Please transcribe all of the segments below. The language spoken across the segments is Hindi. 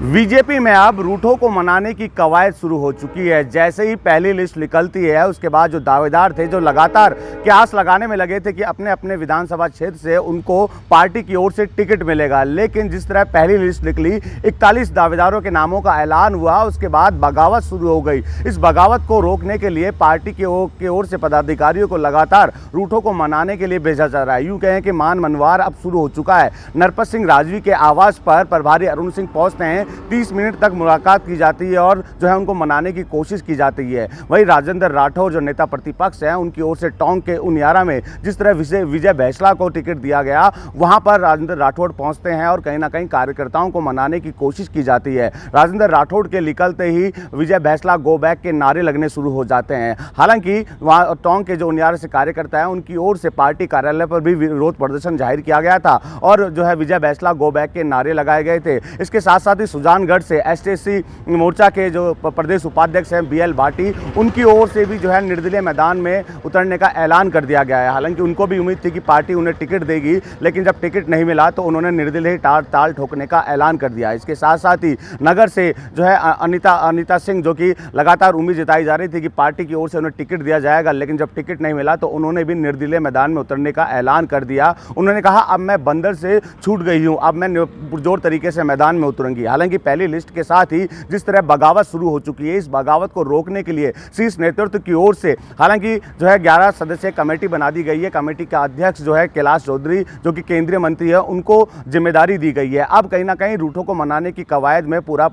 बीजेपी में अब रूठों को मनाने की कवायद शुरू हो चुकी है। जैसे ही पहली लिस्ट निकलती है उसके बाद जो दावेदार थे, जो लगातार क्यास लगाने में लगे थे कि अपने अपने विधानसभा क्षेत्र से उनको पार्टी की ओर से टिकट मिलेगा, लेकिन जिस तरह पहली लिस्ट निकली 41 दावेदारों के नामों का ऐलान हुआ, उसके बाद बगावत शुरू हो गई। इस बगावत को रोकने के लिए पार्टी की ओर से पदाधिकारियों को लगातार रूठों को मनाने के लिए भेजा जा रहा है। यूं कहें कि मान मनवार अब शुरू हो चुका है। नरपत सिंह राजवी के आवास पर प्रभारी अरुण सिंह पहुंचते हैं, 30 मिनट तक मुलाकात की जाती है और जो है उनको मनाने की कोशिश की जाती है। वहीं राजेंद्र राठौर जो नेता प्रतिपक्ष हैं, उनकी ओर से टोंक के उनियारा में जिस तरह विजय बैंसला को टिकट दिया गया, वहां पर राजेंद्र राठौर पहुंचते हैं और कहीं ना कहीं कार्यकर्ताओं को मनाने की कोशिश की जाती है। राजेंद्र राठौर के निकलते ही विजय बैंसला गो बैक के नारे लगने शुरू हो जाते हैं। हालांकि वहां टोंक के जो उनियारा से कार्यकर्ता है, उनकी ओर से पार्टी कार्यालय पर भी विरोध प्रदर्शन जाहिर किया गया था और जो है विजय बैंसला गो बैक के नारे लगाए गए थे। इसके साथ साथ ही सुजानगढ़ से एसटीएससी मोर्चा के जो प्रदेश उपाध्यक्ष हैं बीएल भाटी, उनकी ओर से भी जो है निर्दलीय मैदान में उतरने का ऐलान कर दिया गया है। हालांकि उनको भी उम्मीद थी कि पार्टी उन्हें टिकट देगी, लेकिन जब टिकट नहीं मिला तो उन्होंने निर्दलीय ताल ठोकने का ऐलान कर दिया। इसके साथ साथ ही नगर से जो है अनिता सिंह, जो कि लगातार उम्मीद जताई जा रही थी कि पार्टी की ओर से उन्हें टिकट दिया जाएगा, लेकिन जब टिकट नहीं मिला तो उन्होंने भी निर्दलीय मैदान में उतरने का ऐलान कर दिया। उन्होंने कहा, अब मैं बंदर से छूट गई हूँ, अब मैं पुरजोर तरीके से मैदान में उतरूंगी। हालांकि पहली लिस्ट के साथ ही जिस तरह बगावत शुरू हो चुकी है, इस बगावत को रोकने के लिए शीर्ष नेतृत्व की ओर से हालांकि जो है 11 सदस्यीय कमेटी बना दी गई है। कमेटी का अध्यक्ष जो है कैलाश चौधरी, जो कि केंद्रीय मंत्री है, उनको जिम्मेदारी दी गई है। अब कहीं ना कहीं रूठों को मनाने की कवायद में पूरा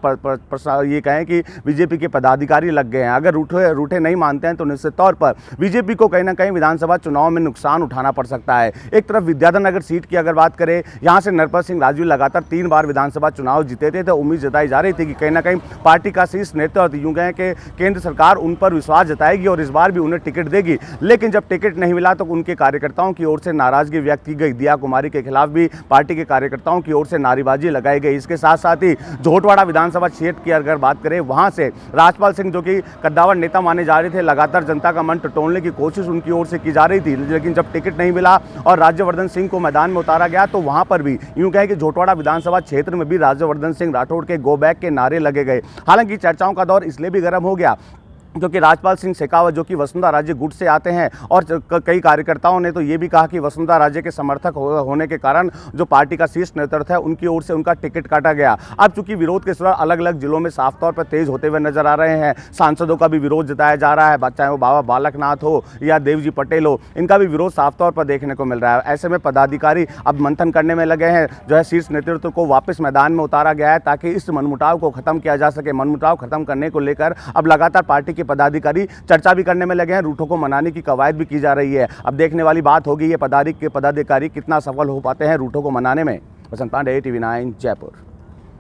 ये कहें कि बीजेपी के पदाधिकारी लग गए हैं। अगर रूठे नहीं मानते हैं तो निश्चित तौर पर बीजेपी को कहीं ना कहीं विधानसभा चुनाव में नुकसान उठाना पड़ सकता है। एक तरफ विद्याधर सीट की अगर बात करें, यहाँ से नरपत सिंह राजवी लगातार 3 बार विधानसभा चुनाव जीते थे, तो उम्मीद जताई जा रही थी कि कहीं ना कहीं पार्टी का शीर्ष नेतृत्व, यूं कहें कि केंद्र सरकार उन पर विश्वास जताएगी और इस बार भी उन्हें टिकट देगी। लेकिन जब टिकट नहीं मिला तो उनके कार्यकर्ताओं की ओर से नाराजगी व्यक्त की गई। दिया कुमारी के खिलाफ भी पार्टी के कार्यकर्ताओं की ओर से नारेबाजी लगाई गई। इसके साथ साथ ही झोटवाड़ा विधानसभा क्षेत्र की अगर बात करें, वहां से राजपाल सिंह, जो कि कद्दावर नेता माने जा रहे थे, लगातार जनता का मन टटोलने की कोशिश उनकी ओर से की जा रही थी। लेकिन जब टिकट नहीं मिला और राज्यवर्धन सिंह को मैदान में उतारा गया, तो वहां पर भी यूं कहें कि झोटवाड़ा विधानसभा क्षेत्र में भी राज्यवर्धन सिंह राठौड़ के गो बैक के नारे लगे गए। हालांकि चर्चाओं का दौर इसलिए भी गर्म हो गया क्योंकि राजपाल सिंह शेखावत, जो कि वसुंधरा राजे गुट से आते हैं, और कई कार्यकर्ताओं ने तो ये भी कहा कि वसुंधरा राजे के समर्थक होने के कारण जो पार्टी का शीर्ष नेतृत्व है, उनकी ओर से उनका टिकट काटा गया। अब चूंकि विरोध के स्वर अलग अलग जिलों में साफ तौर पर तेज होते हुए नजर आ रहे हैं, सांसदों का भी विरोध जताया जा रहा है, चाहे वो बाबा बालकनाथ हो या देवजी पटेल हो, इनका भी विरोध साफ तौर पर देखने को मिल रहा है। ऐसे में पदाधिकारी अब मंथन करने में लगे हैं। जो है शीर्ष नेतृत्व को वापस मैदान में उतारा गया है ताकि इस मनमुटाव को खत्म किया जा सके। मनमुटाव खत्म करने को लेकर अब लगातार पार्टी के पदाधिकारी चर्चा भी करने में लगे हैं, रूठों को मनाने की कवायद भी की जा रही है। अब देखने वाली बात होगी ये पदाधिकारी कितना सफल हो पाते हैं रूठों को मनाने में। वसंत पांडे, टीवी 9 जयपुर।